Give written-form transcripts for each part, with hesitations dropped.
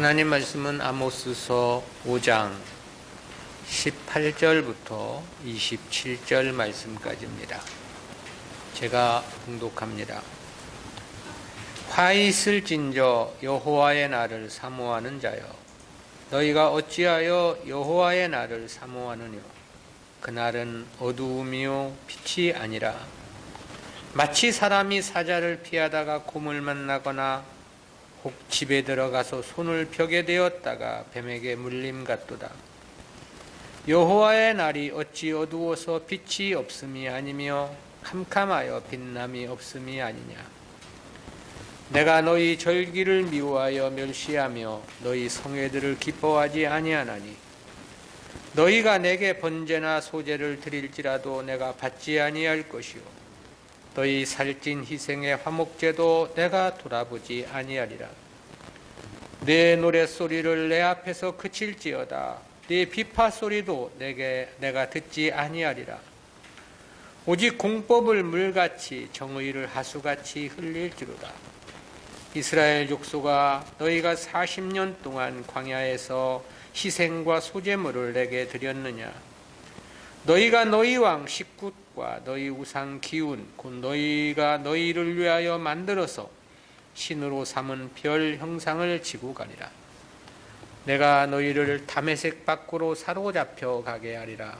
하나님 말씀은 아모스서 5장 18절부터 27절 말씀까지입니다. 제가 봉독합니다. 화 있을진저 여호와의 날을 사모하는 자여, 너희가 어찌하여 여호와의 날을 사모하느뇨? 그날은 어두움이요 빛이 아니라 마치 사람이 사자를 피하다가 곰을 만나거나 혹 집에 들어가서 손을 벽에 대었다가 뱀에게 물림 같도다. 여호와의 날이 어찌 어두워서 빛이 없음이 아니며 캄캄하여 빛남이 없음이 아니냐. 내가 너희 절기를 미워하여 멸시하며 너희 성회들을 기뻐하지 아니하나니 너희가 내게 번제나 소제를 드릴지라도 내가 받지 아니할 것이요 너희 살찐 희생의 화목제도 내가 돌아보지 아니하리라. 내 노랫소리를 내 앞에서 그칠지어다. 네 비파소리도 내가 듣지 아니하리라. 오직 공법을 물같이 정의를 하수같이 흘릴지로다. 이스라엘 족속아, 너희가 40년 동안 광야에서 희생과 소제물을 내게 드렸느냐? 너희가 너희 왕 식굿과 너희 우상 기운 곧 너희가 너희를 위하여 만들어서 신으로 삼은 별 형상을 지고 가리라. 내가 너희를 다메섹 밖으로 사로잡혀 가게 하리라.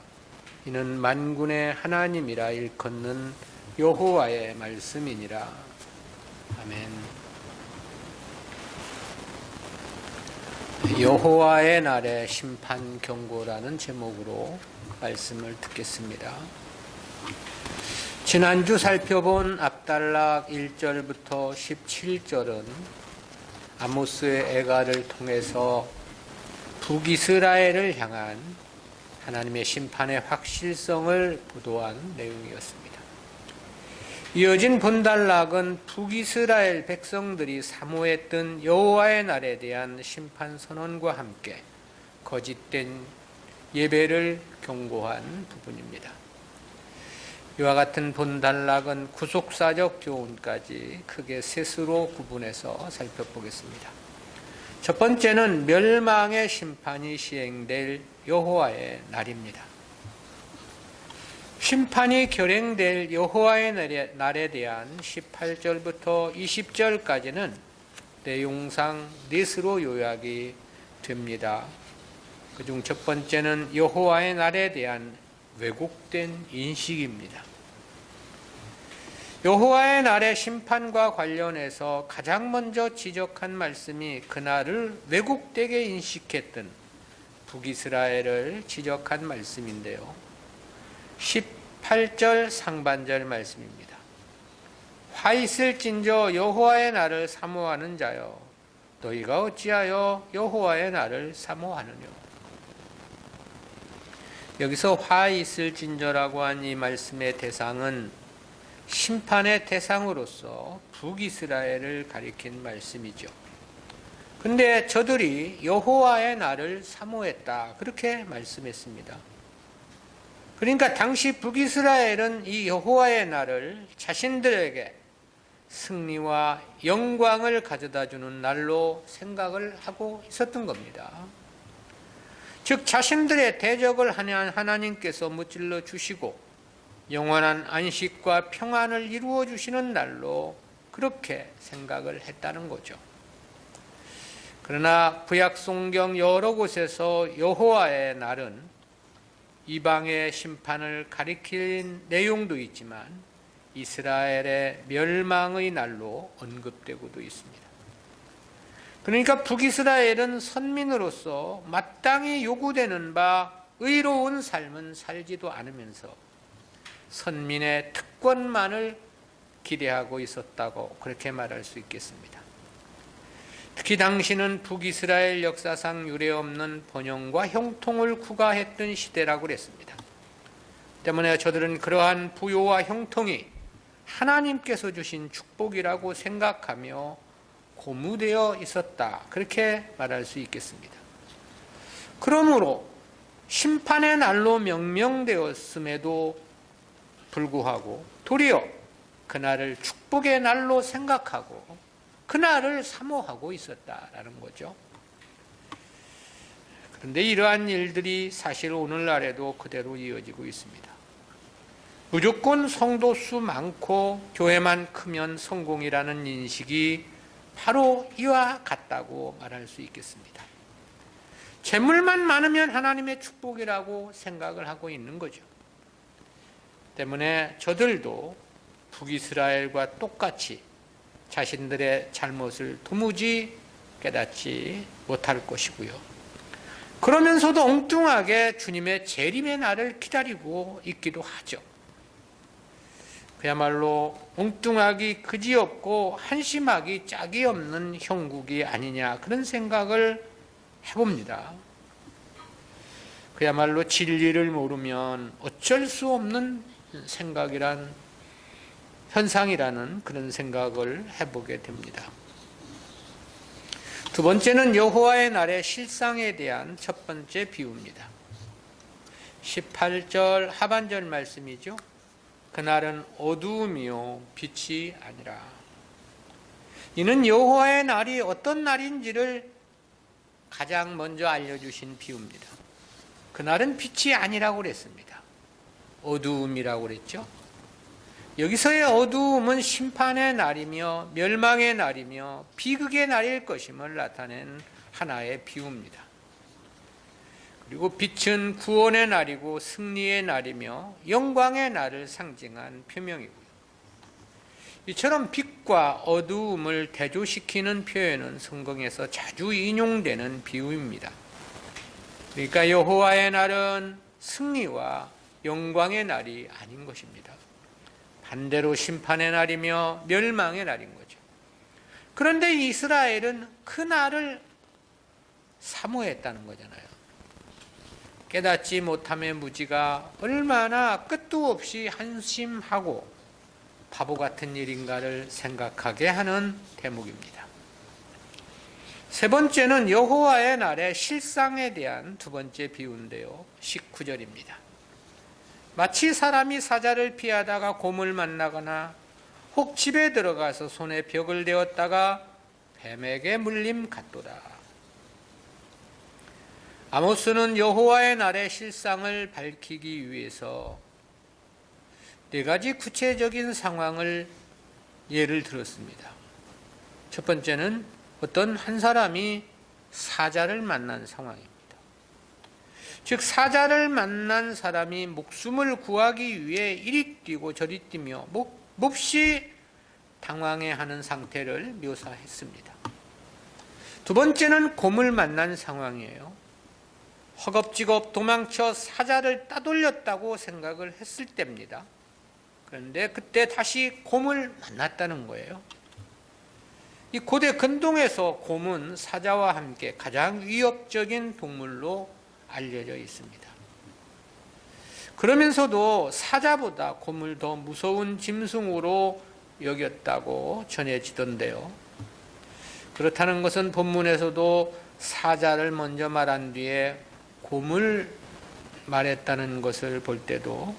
이는 만군의 하나님이라 일컫는 여호와의 말씀이니라. 아멘. 여호와의 날의 심판 경고라는 제목으로 말씀을 듣겠습니다. 지난주 살펴본 압달락 1절부터 17절은 아모스의 애가를 통해서 북이스라엘을 향한 하나님의 심판의 확실성을 보도한 내용이었습니다. 이어진 본달락은 북이스라엘 백성들이 사모했던 여호와의 날에 대한 심판 선언과 함께 거짓된 예배를 경고한 부분입니다. 이와 같은 본달락은 구속사적 교훈까지 크게 셋으로 구분해서 살펴보겠습니다. 첫 번째는 멸망의 심판이 시행될 여호와의 날입니다. 심판이 결행될 여호와의 날에 대한 18절부터 20절까지는 내용상 넷으로 요약이 됩니다. 그중 첫 번째는 여호와의 날에 대한 왜곡된 인식입니다. 여호와의 날의 심판과 관련해서 가장 먼저 지적한 말씀이 그날을 왜곡되게 인식했던 북이스라엘을 지적한 말씀인데요. 18절 상반절 말씀입니다. 화 있을진저 여호와의 날을 사모하는 자여, 너희가 어찌하여 여호와의 날을 사모하느뇨? 여기서 화 있을진저라고 한 이 말씀의 대상은 심판의 대상으로서 북이스라엘을 가리킨 말씀이죠. 근데 저들이 여호와의 날을 사모했다, 그렇게 말씀했습니다. 그러니까 당시 북이스라엘은 이 여호와의 날을 자신들에게 승리와 영광을 가져다주는 날로 생각을 하고 있었던 겁니다. 즉 자신들의 대적을 하나님께서 무찔러 주시고 영원한 안식과 평안을 이루어 주시는 날로 그렇게 생각을 했다는 거죠. 그러나 구약성경 여러 곳에서 여호와의 날은 이방의 심판을 가리킨 내용도 있지만 이스라엘의 멸망의 날로 언급되고도 있습니다. 그러니까 북이스라엘은 선민으로서 마땅히 요구되는 바 의로운 삶은 살지도 않으면서 선민의 특권만을 기대하고 있었다고 그렇게 말할 수 있겠습니다. 특히 당시는 북이스라엘 역사상 유례없는 번영과 형통을 구가했던 시대라고 그랬습니다. 때문에 저들은 그러한 부요와 형통이 하나님께서 주신 축복이라고 생각하며 고무되어 있었다, 그렇게 말할 수 있겠습니다. 그러므로 심판의 날로 명명되었음에도 불구하고 도리어 그날을 축복의 날로 생각하고 그날을 사모하고 있었다라는 거죠. 그런데 이러한 일들이 사실 오늘날에도 그대로 이어지고 있습니다. 무조건 성도 수 많고 교회만 크면 성공이라는 인식이 바로 이와 같다고 말할 수 있겠습니다. 재물만 많으면 하나님의 축복이라고 생각을 하고 있는 거죠. 때문에 저들도 북이스라엘과 똑같이 자신들의 잘못을 도무지 깨닫지 못할 것이고요. 그러면서도 엉뚱하게 주님의 재림의 날을 기다리고 있기도 하죠. 그야말로 엉뚱하기 그지없고 한심하기 짝이 없는 형국이 아니냐, 그런 생각을 해봅니다. 그야말로 진리를 모르면 어쩔 수 없는 생각이란 현상이라는 그런 생각을 해보게 됩니다. 두 번째는 여호와의 날의 실상에 대한 첫 번째 비유입니다. 18절 하반절 말씀이죠. 그날은 어두움이요 빛이 아니라. 이는 여호와의 날이 어떤 날인지를 가장 먼저 알려주신 비유입니다. 그날은 빛이 아니라고 그랬습니다. 어두움이라고 그랬죠. 여기서의 어두움은 심판의 날이며 멸망의 날이며 비극의 날일 것임을 나타낸 하나의 비유입니다. 그리고 빛은 구원의 날이고 승리의 날이며 영광의 날을 상징한 표명이고요. 이처럼 빛과 어두움을 대조시키는 표현은 성경에서 자주 인용되는 비유입니다. 그러니까 여호와의 날은 승리와 영광의 날이 아닌 것입니다. 반대로 심판의 날이며 멸망의 날인 거죠. 그런데 이스라엘은 그 날을 사모했다는 거잖아요. 깨닫지 못함의 무지가 얼마나 끝도 없이 한심하고 바보 같은 일인가를 생각하게 하는 대목입니다. 세 번째는 여호와의 날의 실상에 대한 두 번째 비유인데요. 19절입니다. 마치 사람이 사자를 피하다가 곰을 만나거나 혹 집에 들어가서 손에 벽을 대었다가 뱀에게 물림 같도다. 아모스는 여호와의 날의 실상을 밝히기 위해서 네 가지 구체적인 상황을 예를 들었습니다. 첫 번째는 어떤 한 사람이 사자를 만난 상황입니다. 즉 사자를 만난 사람이 목숨을 구하기 위해 이리 뛰고 저리 뛰며 몹시 당황해하는 상태를 묘사했습니다. 두 번째는 곰을 만난 상황이에요. 허겁지겁 도망쳐 사자를 따돌렸다고 생각을 했을 때입니다. 그런데 그때 다시 곰을 만났다는 거예요. 이 고대 근동에서 곰은 사자와 함께 가장 위협적인 동물로 알려져 있습니다. 그러면서도 사자보다 곰을 더 무서운 짐승으로 여겼다고 전해지던데요. 그렇다는 것은 본문에서도 사자를 먼저 말한 뒤에 곰을 말했다는 것을 볼 때도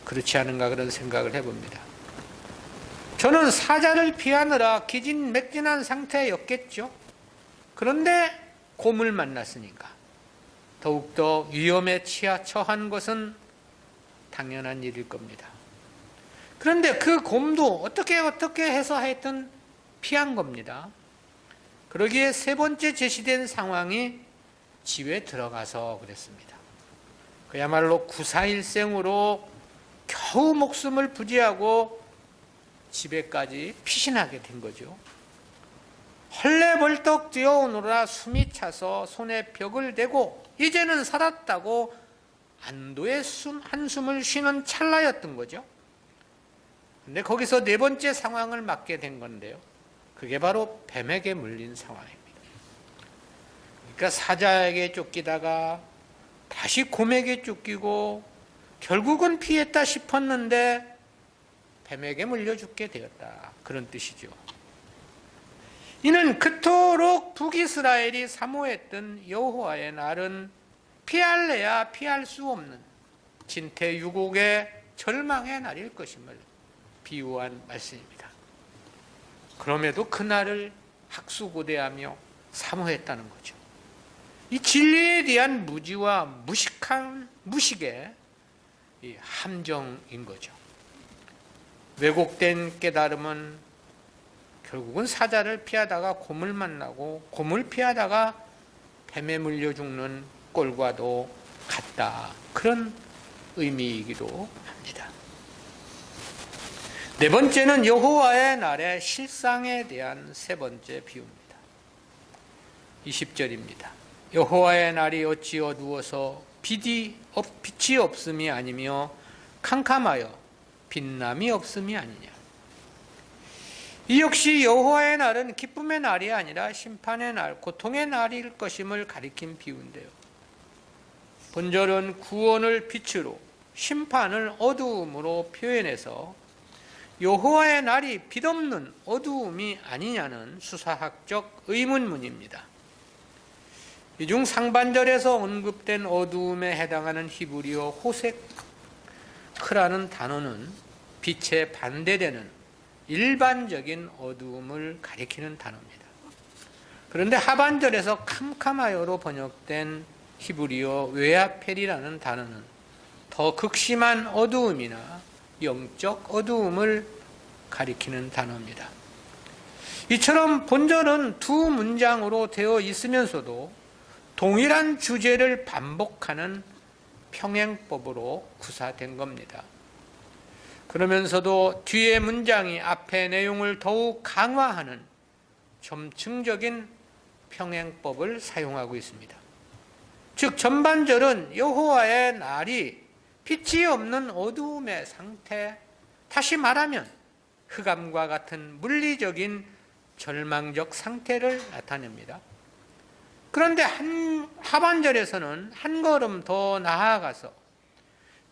그렇지 않은가 그런 생각을 해봅니다. 저는 사자를 피하느라 기진맥진한 상태였겠죠. 그런데 곰을 만났으니까 더욱더 위험에 처한 것은 당연한 일일 겁니다. 그런데 그 곰도 어떻게 해서 하여튼 피한 겁니다. 그러기에 세 번째 제시된 상황이 집에 들어가서 그랬습니다. 그야말로 구사일생으로 겨우 목숨을 부지하고 집에까지 피신하게 된 거죠. 헐레벌떡 뛰어오느라 숨이 차서 손에 벽을 대고 이제는 살았다고 안도의 한숨을 쉬는 찰나였던 거죠. 근데 거기서 네 번째 상황을 맞게 된 건데요. 그게 바로 뱀에게 물린 상황입니다. 그러니까 사자에게 쫓기다가 다시 곰에게 쫓기고 결국은 피했다 싶었는데 뱀에게 물려 죽게 되었다. 그런 뜻이죠. 이는 그토록 북이스라엘이 사모했던 여호와의 날은 피할래야 피할 수 없는 진퇴유곡의 절망의 날일 것임을 비유한 말씀입니다. 그럼에도 그 날을 학수고대하며 사모했다는 거죠. 이 진리에 대한 무지와 무식의 이 함정인 거죠. 왜곡된 깨달음은 결국은 사자를 피하다가 곰을 만나고 곰을 피하다가 뱀에 물려 죽는 꼴과도 같다. 그런 의미이기도 합니다. 네 번째는 여호와의 날의 실상에 대한 세 번째 비유입니다. 20절입니다. 여호와의 날이 어찌 어두워서 빛이 없음이 아니며 캄캄하여 빛남이 없음이 아니냐. 이 역시 여호와의 날은 기쁨의 날이 아니라 심판의 날, 고통의 날일 것임을 가리킨 비유인데요. 본절은 구원을 빛으로 심판을 어두움으로 표현해서 여호와의 날이 빛없는 어두움이 아니냐는 수사학적 의문문입니다. 이 중 상반절에서 언급된 어두움에 해당하는 히브리어 호세크라는 단어는 빛에 반대되는 일반적인 어두움을 가리키는 단어입니다. 그런데 하반절에서 캄캄하여로 번역된 히브리어 웨아펠이라는 단어는 더 극심한 어두움이나 영적 어두움을 가리키는 단어입니다. 이처럼 본절은 두 문장으로 되어 있으면서도 동일한 주제를 반복하는 평행법으로 구사된 겁니다. 그러면서도 뒤의 문장이 앞의 내용을 더욱 강화하는 점층적인 평행법을 사용하고 있습니다. 즉 전반절은 여호와의 날이 빛이 없는 어두움의 상태, 다시 말하면 흑암과 같은 물리적인 절망적 상태를 나타냅니다. 그런데 하반절에서는 한 걸음 더 나아가서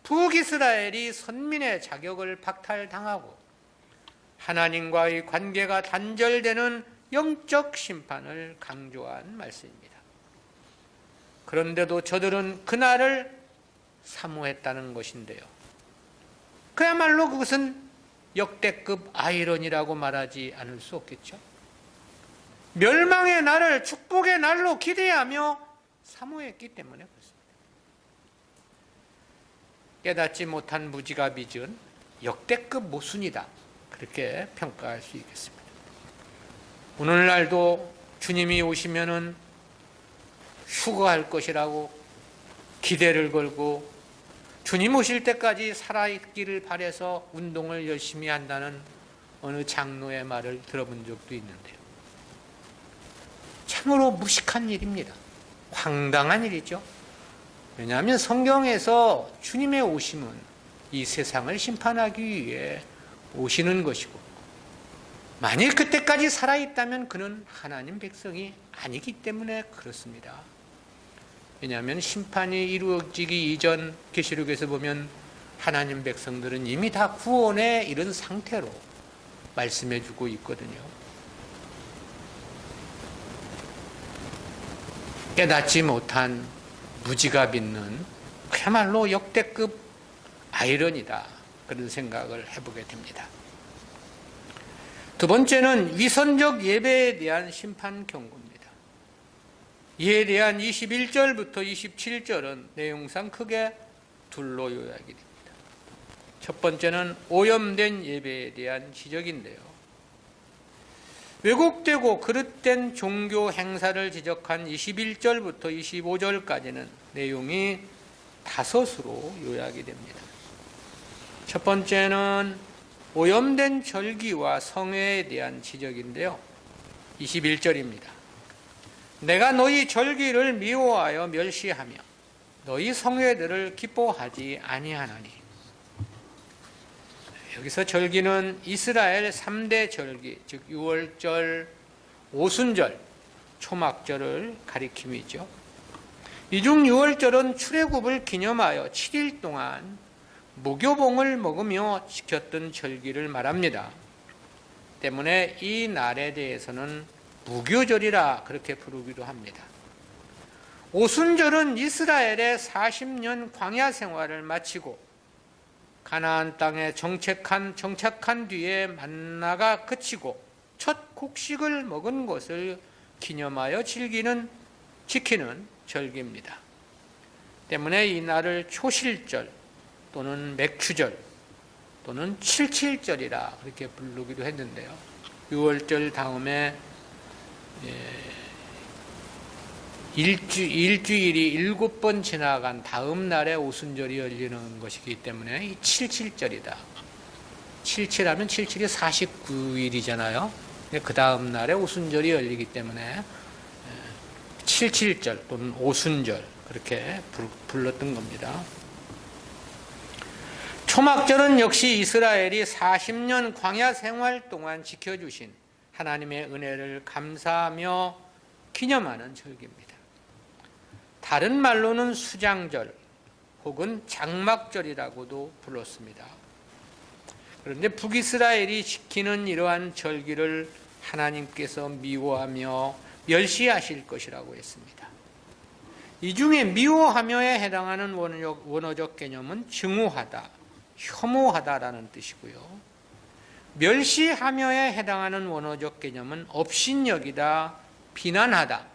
북이스라엘이 선민의 자격을 박탈당하고 하나님과의 관계가 단절되는 영적 심판을 강조한 말씀입니다. 그런데도 저들은 그날을 사모했다는 것인데요. 그야말로 그것은 역대급 아이러니라고 말하지 않을 수 없겠죠. 멸망의 날을 축복의 날로 기대하며 사모했기 때문에 그렇습니다. 깨닫지 못한 무지가 빚은 역대급 모순이다. 그렇게 평가할 수 있겠습니다. 오늘날도 주님이 오시면은 휴거할 것이라고 기대를 걸고 주님 오실 때까지 살아있기를 바라서 운동을 열심히 한다는 어느 장로의 말을 들어본 적도 있는데요. 참으로 무식한 일입니다. 황당한 일이죠. 왜냐하면 성경에서 주님의 오심은 이 세상을 심판하기 위해 오시는 것이고, 만일 그때까지 살아있다면 그는 하나님 백성이 아니기 때문에 그렇습니다. 왜냐하면 심판이 이루어지기 이전 계시록에서 보면 하나님 백성들은 이미 다 구원에 이른 상태로 말씀해 주고 있거든요. 깨닫지 못한 무지가 빚는 그야말로 역대급 아이러니다. 그런 생각을 해보게 됩니다. 두 번째는 위선적 예배에 대한 심판 경고입니다. 이에 대한 21절부터 27절은 내용상 크게 둘로 요약이 됩니다. 첫 번째는 오염된 예배에 대한 지적인데요. 왜곡되고 그릇된 종교 행사를 지적한 21절부터 25절까지는 내용이 다섯으로 요약이 됩니다. 첫 번째는 오염된 절기와 성회에 대한 지적인데요. 21절입니다. 내가 너희 절기를 미워하여 멸시하며 너희 성회들을 기뻐하지 아니하나니. 여기서 절기는 이스라엘 3대 절기, 즉 유월절, 오순절, 초막절을 가리킴이죠. 이 중 유월절은 출애굽을 기념하여 7일 동안 무교봉을 먹으며 지켰던 절기를 말합니다. 때문에 이 날에 대해서는 무교절이라 그렇게 부르기도 합니다. 오순절은 이스라엘의 40년 광야 생활을 마치고 가나안 땅에 정착한 뒤에 만나가 그치고 첫 곡식을 먹은 것을 기념하여 지키는 절기입니다. 때문에 이 날을 초실절 또는 맥추절 또는 칠칠절이라 그렇게 부르기도 했는데요. 6월절 다음에 일주일이 7번 지나간 다음 날에 오순절이 열리는 것이기 때문에 이 칠칠절이다. 77하면 77이 49일이잖아요. 그 다음 날에 오순절이 열리기 때문에 칠칠절 또는 오순절 그렇게 불렀던 겁니다. 초막절은 역시 이스라엘이 40년 광야 생활 동안 지켜주신 하나님의 은혜를 감사하며 기념하는 절기입니다. 다른 말로는 수장절 혹은 장막절이라고도 불렀습니다. 그런데 북이스라엘이 지키는 이러한 절기를 하나님께서 미워하며 멸시하실 것이라고 했습니다. 이 중에 미워하며에 해당하는 원어적 개념은 증오하다, 혐오하다라는 뜻이고요. 멸시하며에 해당하는 원어적 개념은 업신여기다, 비난하다,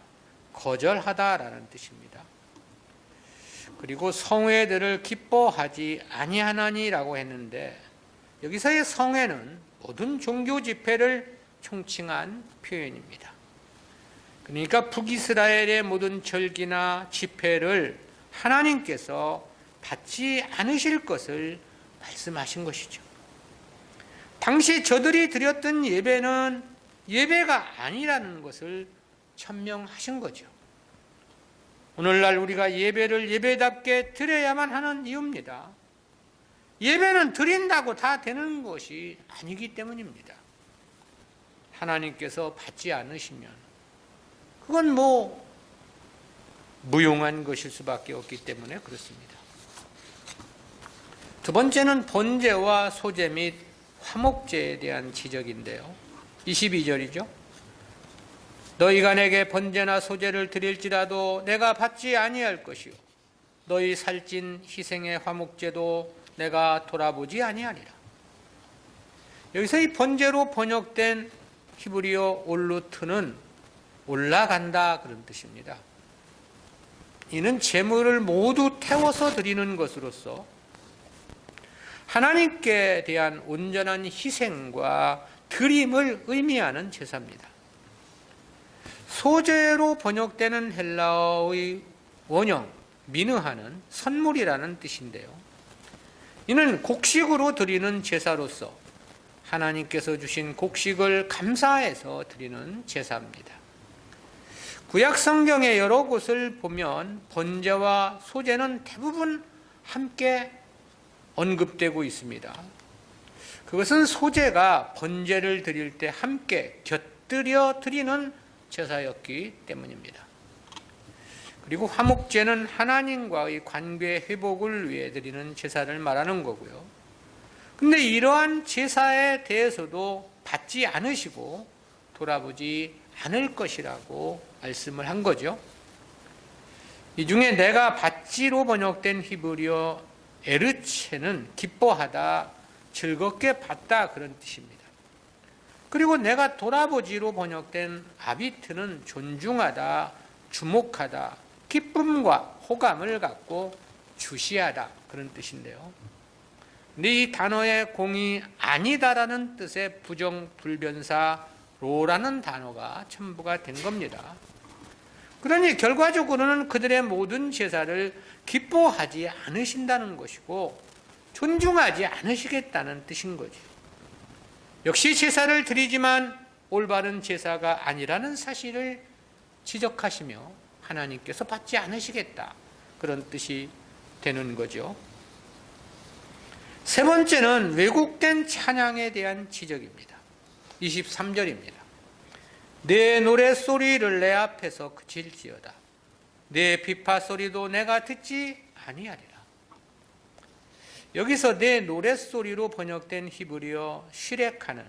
거절하다라는 뜻입니다. 그리고 성회들을 기뻐하지 아니하나니라고 했는데 여기서의 성회는 모든 종교 집회를 총칭한 표현입니다. 그러니까 북이스라엘의 모든 절기나 집회를 하나님께서 받지 않으실 것을 말씀하신 것이죠. 당시 저들이 드렸던 예배는 예배가 아니라는 것을 천명하신 거죠. 오늘날 우리가 예배를 예배답게 드려야만 하는 이유입니다. 예배는 드린다고 다 되는 것이 아니기 때문입니다. 하나님께서 받지 않으시면 그건 무용한 것일 수밖에 없기 때문에 그렇습니다. 두 번째는 번제와 소제 및 화목제에 대한 지적인데요. 22절이죠. 너희가 내게 번제나 소제를 드릴지라도 내가 받지 아니할 것이요 너희 살찐 희생의 화목제도 내가 돌아보지 아니하리라. 여기서 이 번제로 번역된 히브리어 올루트는 올라간다 그런 뜻입니다. 이는 제물을 모두 태워서 드리는 것으로서 하나님께 대한 온전한 희생과 드림을 의미하는 제사입니다. 소제로 번역되는 헬라어의 원형 미느하는 선물이라는 뜻인데요. 이는 곡식으로 드리는 제사로서 하나님께서 주신 곡식을 감사해서 드리는 제사입니다. 구약 성경의 여러 곳을 보면 번제와 소제는 대부분 함께 언급되고 있습니다. 그것은 소제가 번제를 드릴 때 함께 곁들여 드리는 제사였기 때문입니다. 그리고 화목제는 하나님과의 관계 회복을 위해 드리는 제사를 말하는 거고요. 근데 이러한 제사에 대해서도 받지 않으시고 돌아보지 않을 것이라고 말씀을 한 거죠. 이 중에 내가 받지로 번역된 히브리어 에르체는 기뻐하다, 즐겁게 받다 그런 뜻입니다. 그리고 내가 돌아보지로 번역된 아비트는 존중하다, 주목하다, 기쁨과 호감을 갖고 주시하다 그런 뜻인데요. 근데 이 단어의 공이 아니다라는 뜻의 부정불변사 로라는 단어가 첨부가 된 겁니다. 그러니 결과적으로는 그들의 모든 제사를 기뻐하지 않으신다는 것이고 존중하지 않으시겠다는 뜻인 거죠. 역시 제사를 드리지만 올바른 제사가 아니라는 사실을 지적하시며 하나님께서 받지 않으시겠다 그런 뜻이 되는 거죠. 세 번째는 왜곡된 찬양에 대한 지적입니다. 23절입니다. 내 노랫소리를 내 앞에서 그칠지어다. 내 비파소리도 내가 듣지 아니하리라. 여기서 내 노랫소리로 번역된 히브리어 시레카는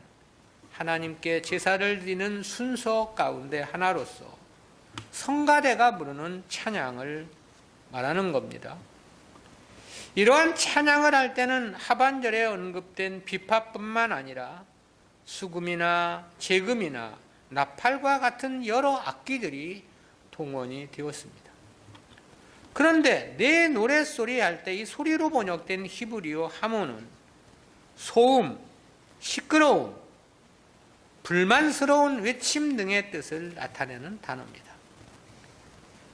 하나님께 제사를 드리는 순서 가운데 하나로서 성가대가 부르는 찬양을 말하는 겁니다. 이러한 찬양을 할 때는 하반절에 언급된 비파뿐만 아니라 수금이나 재금이나 나팔과 같은 여러 악기들이 동원이 되었습니다. 그런데 내 노랫소리 할 때 이 소리로 번역된 히브리어 하모는 소음, 시끄러움, 불만스러운 외침 등의 뜻을 나타내는 단어입니다.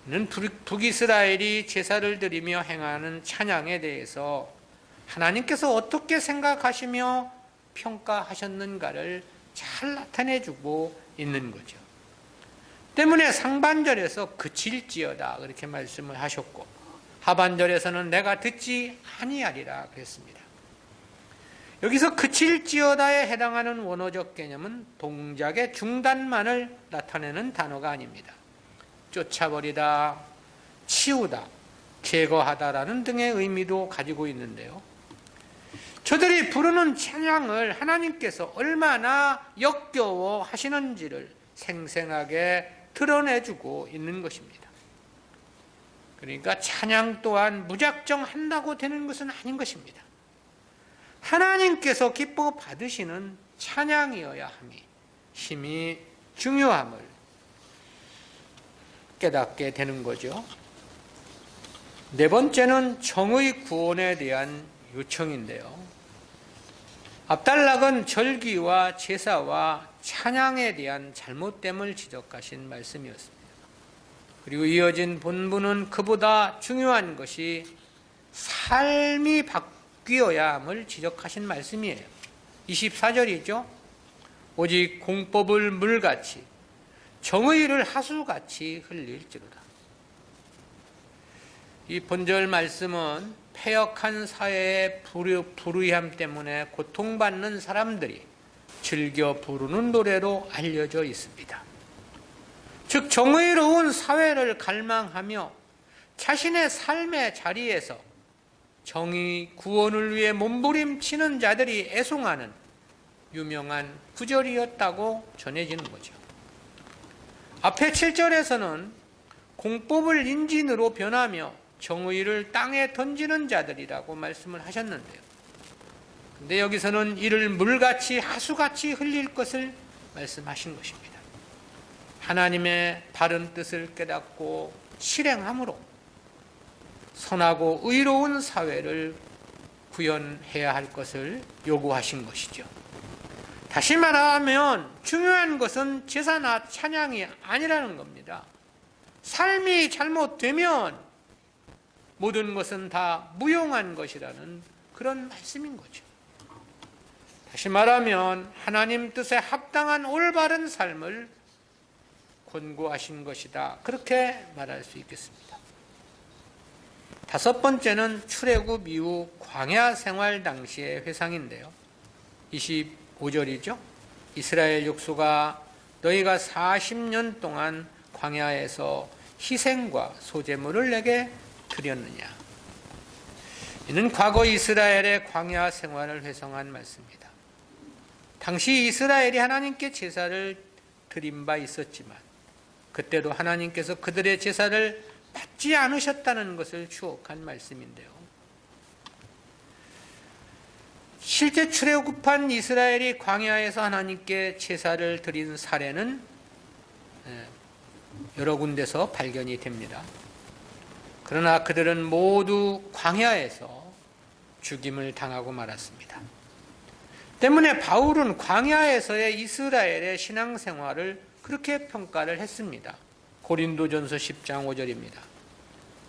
이는 북이스라엘이 제사를 드리며 행하는 찬양에 대해서 하나님께서 어떻게 생각하시며 평가하셨는가를 잘 나타내주고 있는 거죠. 때문에 상반절에서 그칠지어다 그렇게 말씀을 하셨고, 하반절에서는 내가 듣지 아니하리라 그랬습니다. 여기서 그칠지어다에 해당하는 원어적 개념은 동작의 중단만을 나타내는 단어가 아닙니다. 쫓아버리다, 치우다, 제거하다라는 등의 의미도 가지고 있는데요. 저들이 부르는 찬양을 하나님께서 얼마나 역겨워 하시는지를 생생하게 드러내주고 있는 것입니다. 그러니까 찬양 또한 무작정 한다고 되는 것은 아닌 것입니다. 하나님께서 기뻐 받으시는 찬양이어야 함이 힘이 중요함을 깨닫게 되는 거죠. 네 번째는 정의 구원에 대한 요청인데요. 압달락은 절기와 제사와 찬양에 대한 잘못됨을 지적하신 말씀이었습니다. 그리고 이어진 본문은 그보다 중요한 것이 삶이 바뀌어야 함을 지적하신 말씀이에요. 24절이죠. 오직 공법을 물같이 정의를 하수같이 흘릴지로다. 이 본절 말씀은 패역한 사회의 불의함 때문에 고통받는 사람들이 즐겨 부르는 노래로 알려져 있습니다. 즉 정의로운 사회를 갈망하며 자신의 삶의 자리에서 정의 구원을 위해 몸부림치는 자들이 애송하는 유명한 구절이었다고 전해지는 거죠. 앞에 7절에서는 공법을 인진으로 변하며 정의를 땅에 던지는 자들이라고 말씀을 하셨는데요. 근데 여기서는 이를 물같이 하수같이 흘릴 것을 말씀하신 것입니다. 하나님의 바른 뜻을 깨닫고 실행함으로 선하고 의로운 사회를 구현해야 할 것을 요구하신 것이죠. 다시 말하면 중요한 것은 제사나 찬양이 아니라는 겁니다. 삶이 잘못되면 모든 것은 다 무용한 것이라는 그런 말씀인 거죠. 다시 말하면 하나님 뜻에 합당한 올바른 삶을 권고하신 것이다. 그렇게 말할 수 있겠습니다. 다섯 번째는 출애굽 이후 광야 생활 당시의 회상인데요. 25절이죠. 이스라엘 족속아 너희가 40년 동안 광야에서 희생과 소제물을 내게 드렸느냐. 이는 과거 이스라엘의 광야 생활을 회상한 말씀입니다. 당시 이스라엘이 하나님께 제사를 드린 바 있었지만 그때도 하나님께서 그들의 제사를 받지 않으셨다는 것을 추억한 말씀인데요. 실제 출애굽한 이스라엘이 광야에서 하나님께 제사를 드린 사례는 여러 군데서 발견이 됩니다. 그러나 그들은 모두 광야에서 죽임을 당하고 말았습니다. 때문에 바울은 광야에서의 이스라엘의 신앙생활을 그렇게 평가를 했습니다. 고린도전서 10장 5절입니다.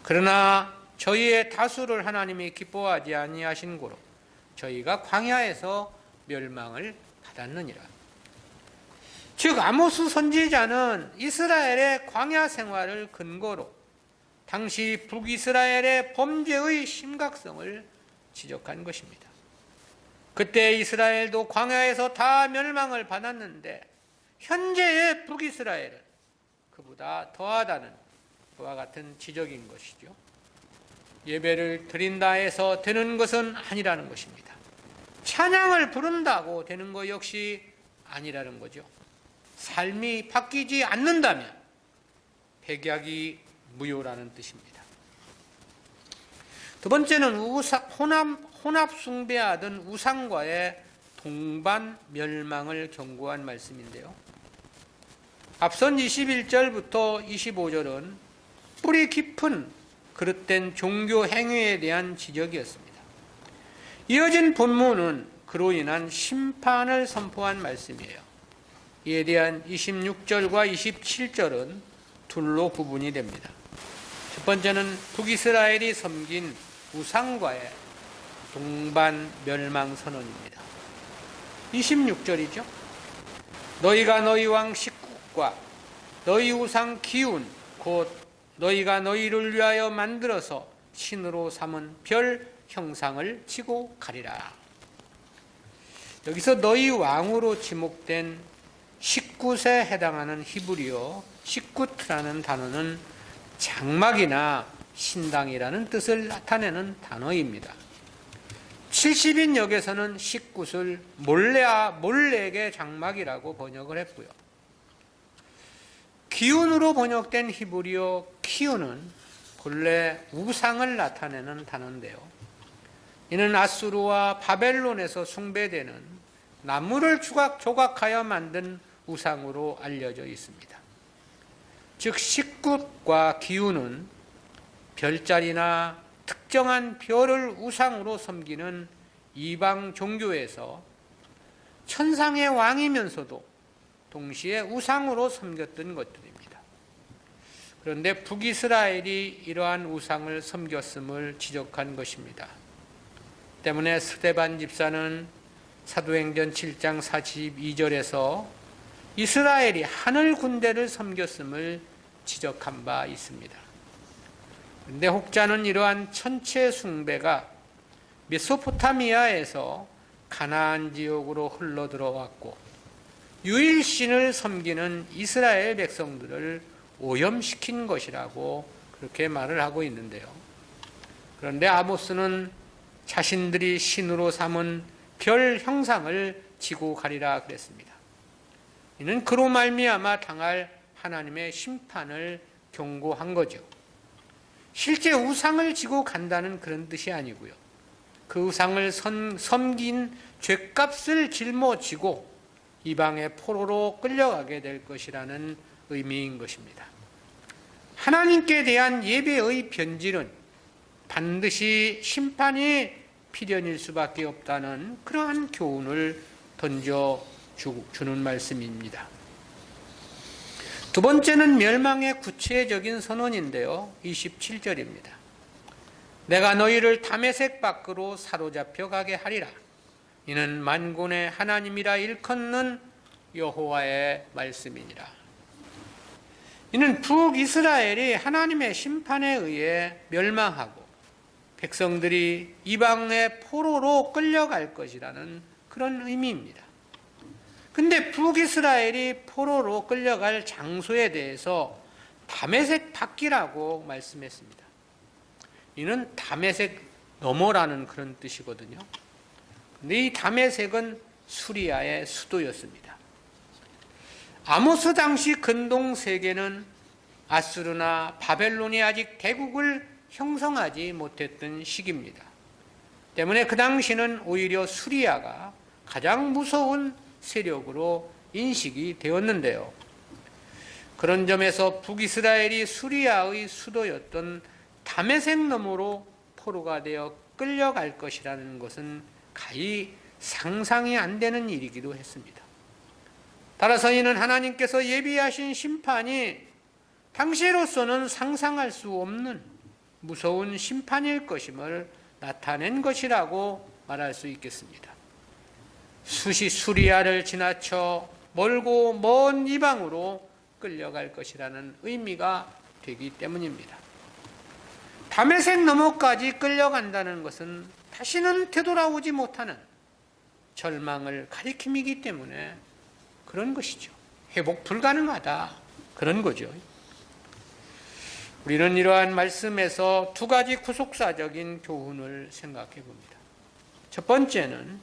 그러나 저희의 다수를 하나님이 기뻐하지 아니하신 고로 저희가 광야에서 멸망을 받았느니라. 즉 아모스 선지자는 이스라엘의 광야 생활을 근거로 당시 북이스라엘의 범죄의 심각성을 지적한 것입니다. 그때 이스라엘도 광야에서 다 멸망을 받았는데 현재의 북이스라엘은 그보다 더하다는 그와 같은 지적인 것이죠. 예배를 드린다 해서 되는 것은 아니라는 것입니다. 찬양을 부른다고 되는 것 역시 아니라는 거죠. 삶이 바뀌지 않는다면 백약이 무효라는 뜻입니다. 두 번째는 혼합 숭배하던 우상과의 동반 멸망을 경고한 말씀인데요. 앞선 21절부터 25절은 뿌리 깊은 그릇된 종교 행위에 대한 지적이었습니다. 이어진 본문은 그로 인한 심판을 선포한 말씀이에요. 이에 대한 26절과 27절은 둘로 구분이 됩니다. 첫 번째는 북이스라엘이 섬긴 우상과의 동반 멸망 선언입니다. 26절이죠. 너희가 너희 왕 식국과 너희 우상 기운 곧 너희가 너희를 위하여 만들어서 신으로 삼은 별 형상을 지고 가리라. 여기서 너희 왕으로 지목된 식굿에 해당하는 히브리어 식굿이라는 단어는 장막이나 신당이라는 뜻을 나타내는 단어입니다. 70인 역에서는 식굿을 몰렉의 장막이라고 번역을 했고요. 기운으로 번역된 히브리어 키운은 본래 우상을 나타내는 단어인데요. 이는 아수르와 바벨론에서 숭배되는 나무를 조각하여 만든 우상으로 알려져 있습니다. 즉 식굿과 기운은 별자리나 특정한 별을 우상으로 섬기는 이방 종교에서 천상의 왕이면서도 동시에 우상으로 섬겼던 것들입니다. 그런데 북이스라엘이 이러한 우상을 섬겼음을 지적한 것입니다. 때문에 스데반 집사는 사도행전 7장 42절에서 이스라엘이 하늘 군대를 섬겼음을 지적한 바 있습니다. 그런데 혹자는 이러한 천체 숭배가 메소포타미아에서 가나안 지역으로 흘러 들어왔고 유일신을 섬기는 이스라엘 백성들을 오염시킨 것이라고 그렇게 말을 하고 있는데요. 그런데 아모스는 자신들이 신으로 삼은 별 형상을 지고 가리라 그랬습니다. 이는 그로 말미암아 당할 하나님의 심판을 경고한 거죠. 실제 우상을 지고 간다는 그런 뜻이 아니고요. 그 우상을 섬긴 죗값을 짊어지고 이방의 포로로 끌려가게 될 것이라는 의미인 것입니다. 하나님께 대한 예배의 변질은 반드시 심판이 필연일 수밖에 없다는 그러한 교훈을 던져주는 말씀입니다. 두 번째는 멸망의 구체적인 선언인데요. 27절입니다. 내가 너희를 다메섹 밖으로 사로잡혀 가게 하리라. 이는 만군의 하나님이라 일컫는 여호와의 말씀이니라. 이는 북이스라엘이 하나님의 심판에 의해 멸망하고 백성들이 이방의 포로로 끌려갈 것이라는 그런 의미입니다. 근데 북이스라엘이 포로로 끌려갈 장소에 대해서 다메섹 밖이라고 말씀했습니다. 이는 다메섹 너머라는 그런 뜻이거든요. 근데 이 다메섹은 수리아의 수도였습니다. 아모스 당시 근동 세계는 아수르나 바벨론이 아직 대국을 형성하지 못했던 시기입니다. 때문에 그 당시는 오히려 수리아가 가장 무서운 세력으로 인식이 되었는데요. 그런 점에서 북이스라엘이 수리아의 수도였던 다메섹 너머로 포로가 되어 끌려갈 것이라는 것은 가히 상상이 안 되는 일이기도 했습니다. 따라서 이는 하나님께서 예비하신 심판이 당시로서는 상상할 수 없는 무서운 심판일 것임을 나타낸 것이라고 말할 수 있겠습니다. 수리아를 지나쳐 멀고 먼 이방으로 끌려갈 것이라는 의미가 되기 때문입니다. 다메섹 너머까지 끌려간다는 것은 다시는 되돌아오지 못하는 절망을 가리킴이기 때문에 그런 것이죠. 회복 불가능하다. 그런 거죠. 우리는 이러한 말씀에서 두 가지 구속사적인 교훈을 생각해 봅니다. 첫 번째는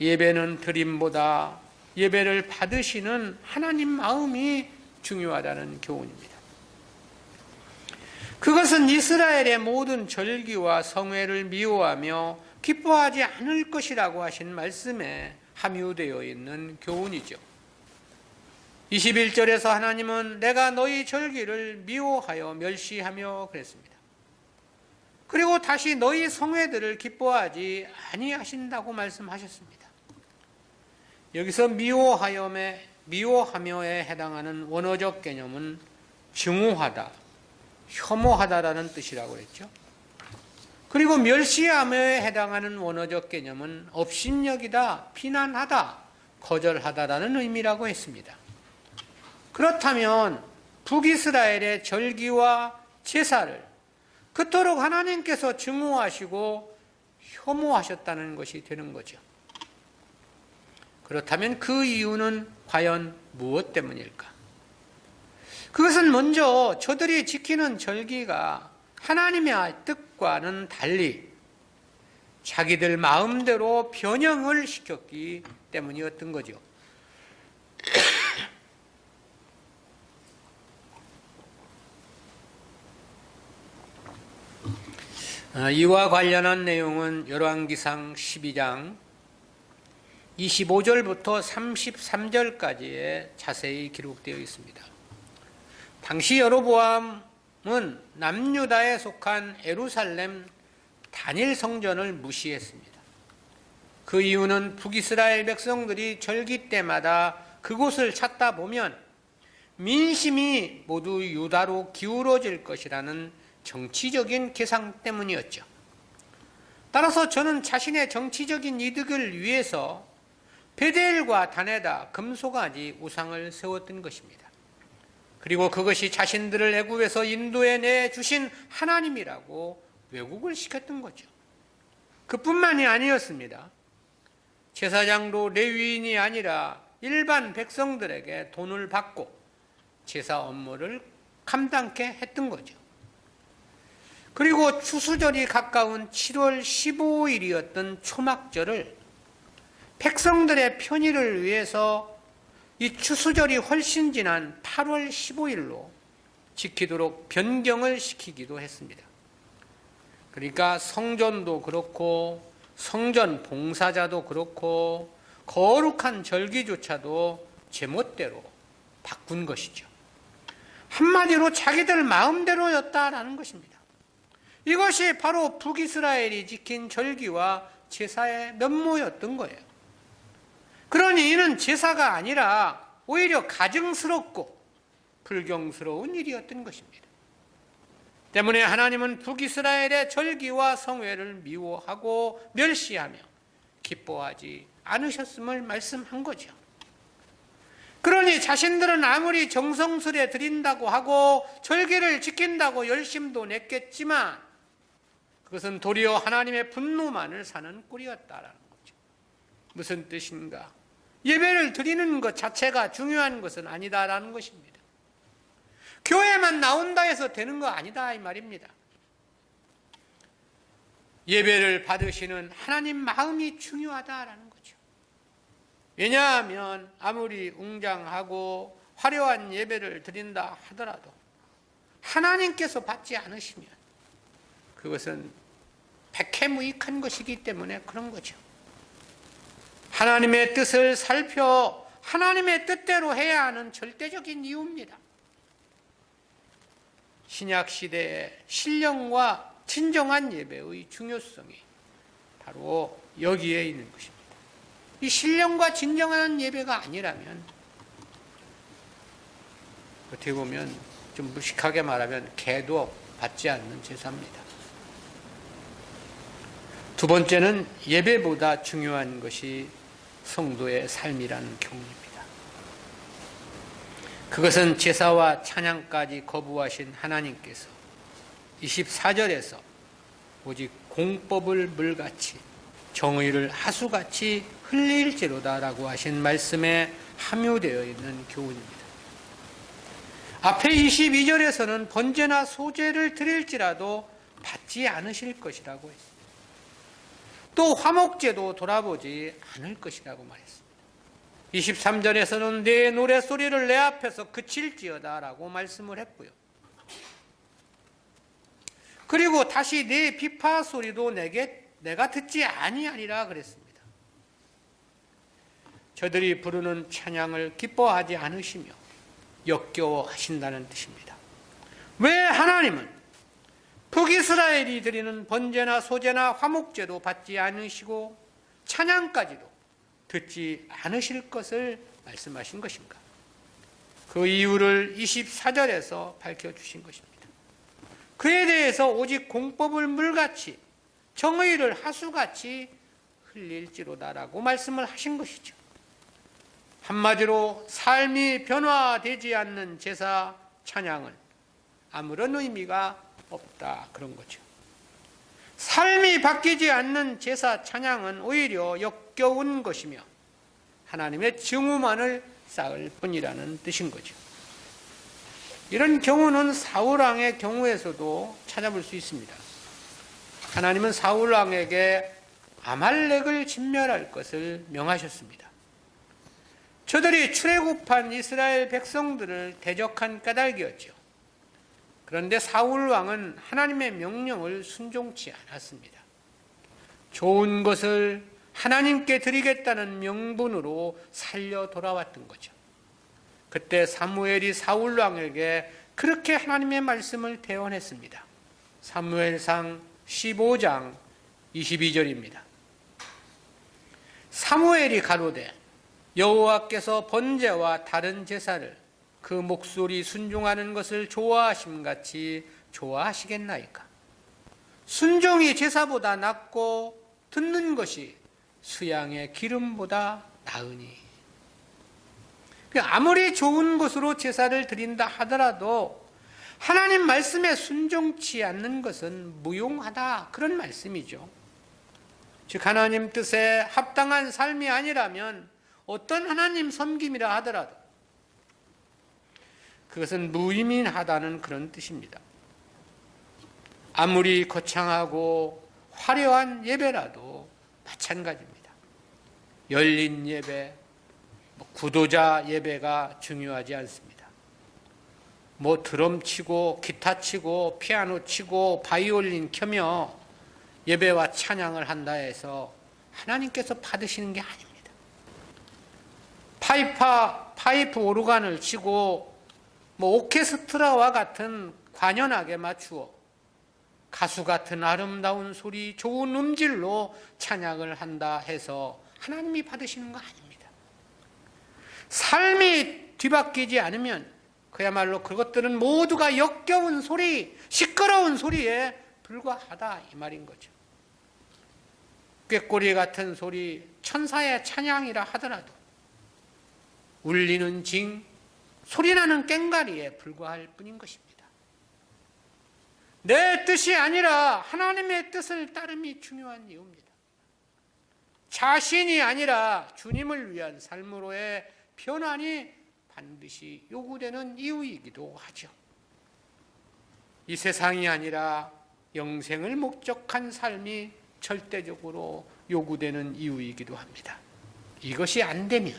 예배는 드림보다 예배를 받으시는 하나님 마음이 중요하다는 교훈입니다. 그것은 이스라엘의 모든 절기와 성회를 미워하며 기뻐하지 않을 것이라고 하신 말씀에 함유되어 있는 교훈이죠. 21절에서 하나님은 내가 너희 절기를 미워하여 멸시하며 그랬습니다. 그리고 다시 너희 성회들을 기뻐하지 아니하신다고 말씀하셨습니다. 여기서 미워하며에 해당하는 원어적 개념은 증오하다, 혐오하다라는 뜻이라고 했죠. 그리고 멸시하며에 해당하는 원어적 개념은 업신여기다, 비난하다, 거절하다라는 의미라고 했습니다. 그렇다면 북이스라엘의 절기와 제사를 그토록 하나님께서 증오하시고 혐오하셨다는 것이 되는 거죠. 그렇다면 그 이유는 과연 무엇 때문일까? 그것은 먼저 저들이 지키는 절기가 하나님의 뜻과는 달리 자기들 마음대로 변형을 시켰기 때문이었던 거죠. 이와 관련한 내용은 열왕기상 12장 25절부터 33절까지에 자세히 기록되어 있습니다. 당시 여로보암은 남유다에 속한 예루살렘 단일 성전을 무시했습니다. 그 이유는 북이스라엘 백성들이 절기 때마다 그곳을 찾다 보면 민심이 모두 유다로 기울어질 것이라는 정치적인 계산 때문이었죠. 따라서 저는 자신의 정치적인 이득을 위해서 베델과 다네다, 금송아지 우상을 세웠던 것입니다. 그리고 그것이 자신들을 애굽에서 인도해 내주신 하나님이라고 왜곡을 시켰던 거죠. 그뿐만이 아니었습니다. 제사장도 레위인이 아니라 일반 백성들에게 돈을 받고 제사 업무를 감당케 했던 거죠. 그리고 추수절이 가까운 7월 15일이었던 초막절을 백성들의 편의를 위해서 이 추수절이 훨씬 지난 8월 15일로 지키도록 변경을 시키기도 했습니다. 그러니까 성전도 그렇고 성전 봉사자도 그렇고 거룩한 절기조차도 제멋대로 바꾼 것이죠. 한마디로 자기들 마음대로였다라는 것입니다. 이것이 바로 북이스라엘이 지킨 절기와 제사의 면모였던 거예요. 그러니 이는 제사가 아니라 오히려 가증스럽고 불경스러운 일이었던 것입니다. 때문에 하나님은 북이스라엘의 절기와 성회를 미워하고 멸시하며 기뻐하지 않으셨음을 말씀한 거죠. 그러니 자신들은 아무리 정성스레 드린다고 하고 절기를 지킨다고 열심도 냈겠지만 그것은 도리어 하나님의 분노만을 사는 꼴이었다라는 거죠. 무슨 뜻인가? 예배를 드리는 것 자체가 중요한 것은 아니다라는 것입니다. 교회만 나온다 해서 되는 거 아니다 이 말입니다. 예배를 받으시는 하나님 마음이 중요하다라는 거죠. 왜냐하면 아무리 웅장하고 화려한 예배를 드린다 하더라도 하나님께서 받지 않으시면 그것은 백해무익한 것이기 때문에 그런 거죠. 하나님의 뜻을 살펴 하나님의 뜻대로 해야 하는 절대적인 이유입니다. 신약시대의 신령과 진정한 예배의 중요성이 바로 여기에 있는 것입니다. 이 신령과 진정한 예배가 아니라면 어떻게 보면 좀 무식하게 말하면 개도 받지 않는 제사입니다. 두 번째는 예배보다 중요한 것이 성도의 삶이라는 교훈입니다. 그것은 제사와 찬양까지 거부하신 하나님께서 24절에서 오직 공법을 물같이 정의를 하수같이 흘릴지로다라고 하신 말씀에 함유되어 있는 교훈입니다. 앞에 22절에서는 번제나 소제를 드릴지라도 받지 않으실 것이라고 했습니다. 또 화목제도 돌아보지 않을 것이라고 말했습니다. 23절에서는 내 노래소리를 내 앞에서 그칠지어다 라고 말씀을 했고요. 그리고 다시 내 비파 소리도 내가 듣지 아니하리라 그랬습니다. 저들이 부르는 찬양을 기뻐하지 않으시며 역겨워하신다는 뜻입니다. 왜 하나님은 북이스라엘이 드리는 번제나 소제나 화목제도 받지 않으시고 찬양까지도 듣지 않으실 것을 말씀하신 것인가? 그 이유를 24절에서 밝혀주신 것입니다. 그에 대해서 오직 공법을 물같이 정의를 하수같이 흘릴지로다라고 말씀을 하신 것이죠. 한마디로 삶이 변화되지 않는 제사 찬양은 아무런 의미가 없다, 그런 거죠. 삶이 바뀌지 않는 제사 찬양은 오히려 역겨운 것이며 하나님의 증오만을 쌓을 뿐이라는 뜻인 거죠. 이런 경우는 사울왕의 경우에서도 찾아볼 수 있습니다. 하나님은 사울왕에게 아말렉을 진멸할 것을 명하셨습니다. 저들이 출애굽한 이스라엘 백성들을 대적한 까닭이었죠. 그런데 사울왕은 하나님의 명령을 순종치 않았습니다. 좋은 것을 하나님께 드리겠다는 명분으로 살려 돌아왔던 거죠. 그때 사무엘이 사울왕에게 그렇게 하나님의 말씀을 대언했습니다. 사무엘상 15장 22절입니다. 사무엘이 가로되 여호와께서 번제와 다른 제사를 그 목소리 순종하는 것을 좋아하심같이 좋아하시겠나이까? 순종이 제사보다 낫고 듣는 것이 수양의 기름보다 나으니. 아무리 좋은 것으로 제사를 드린다 하더라도 하나님 말씀에 순종치 않는 것은 무용하다, 그런 말씀이죠. 즉 하나님 뜻에 합당한 삶이 아니라면 어떤 하나님 섬김이라 하더라도 그것은 무의미하다는 그런 뜻입니다. 아무리 거창하고 화려한 예배라도 마찬가지입니다. 열린 예배, 구도자 예배가 중요하지 않습니다. 드럼 치고 기타 치고 피아노 치고 바이올린 켜며 예배와 찬양을 한다 해서 하나님께서 받으시는 게 아닙니다. 파이프 오르간을 치고 오케스트라와 같은 관현악에 맞추어 가수 같은 아름다운 소리, 좋은 음질로 찬양을 한다 해서 하나님이 받으시는 거 아닙니다. 삶이 뒤바뀌지 않으면 그야말로 그것들은 모두가 역겨운 소리, 시끄러운 소리에 불과하다, 이 말인 거죠. 꾀꼬리 같은 소리, 천사의 찬양이라 하더라도 울리는 징, 소리나는 꽹과리에 불과할 뿐인 것입니다. 내 뜻이 아니라 하나님의 뜻을 따름이 중요한 이유입니다. 자신이 아니라 주님을 위한 삶으로의 변환이 반드시 요구되는 이유이기도 하죠. 이 세상이 아니라 영생을 목적한 삶이 절대적으로 요구되는 이유이기도 합니다. 이것이 안 되면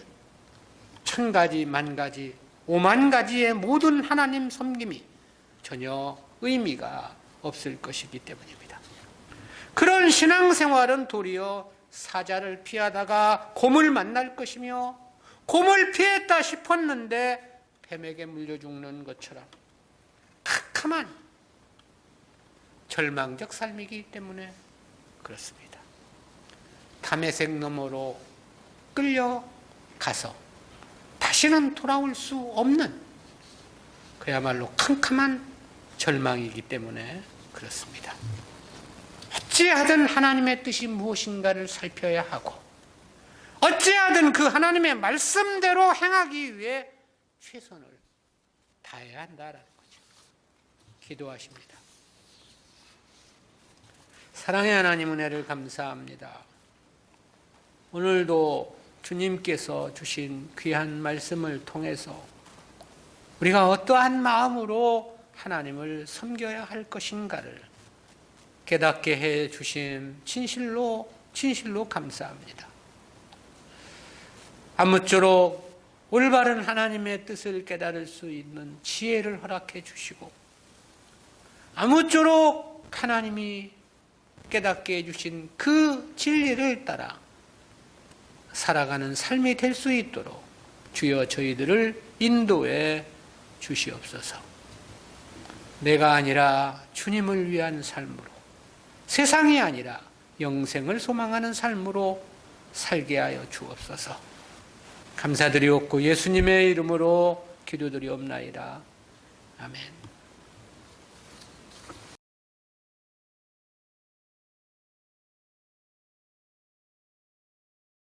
1000가지, 10,000가지, 50,000가지의 모든 하나님 섬김이 전혀 의미가 없을 것이기 때문입니다. 그런 신앙생활은 도리어 사자를 피하다가 곰을 만날 것이며 곰을 피했다 싶었는데 뱀에게 물려 죽는 것처럼 캄캄한 절망적 삶이기 때문에 그렇습니다. 담에색 너머로 끌려가서 다시는 돌아올 수 없는 그야말로 캄캄한 절망이기 때문에 그렇습니다. 어찌하든 하나님의 뜻이 무엇인가를 살펴야 하고 어찌하든 그 하나님의 말씀대로 행하기 위해 최선을 다해야 한다라는 거죠. 기도하십니다. 사랑의 하나님, 은혜를 감사합니다. 오늘도 주님께서 주신 귀한 말씀을 통해서 우리가 어떠한 마음으로 하나님을 섬겨야 할 것인가를 깨닫게 해 주심 진실로 감사합니다. 아무쪼록 올바른 하나님의 뜻을 깨달을 수 있는 지혜를 허락해 주시고 아무쪼록 하나님이 깨닫게 해주신 그 진리를 따라 살아가는 삶이 될 수 있도록 주여 저희들을 인도해 주시옵소서. 내가 아니라 주님을 위한 삶으로, 세상이 아니라 영생을 소망하는 삶으로 살게 하여 주옵소서. 감사드리옵고 예수님의 이름으로 기도드리옵나이다. 아멘.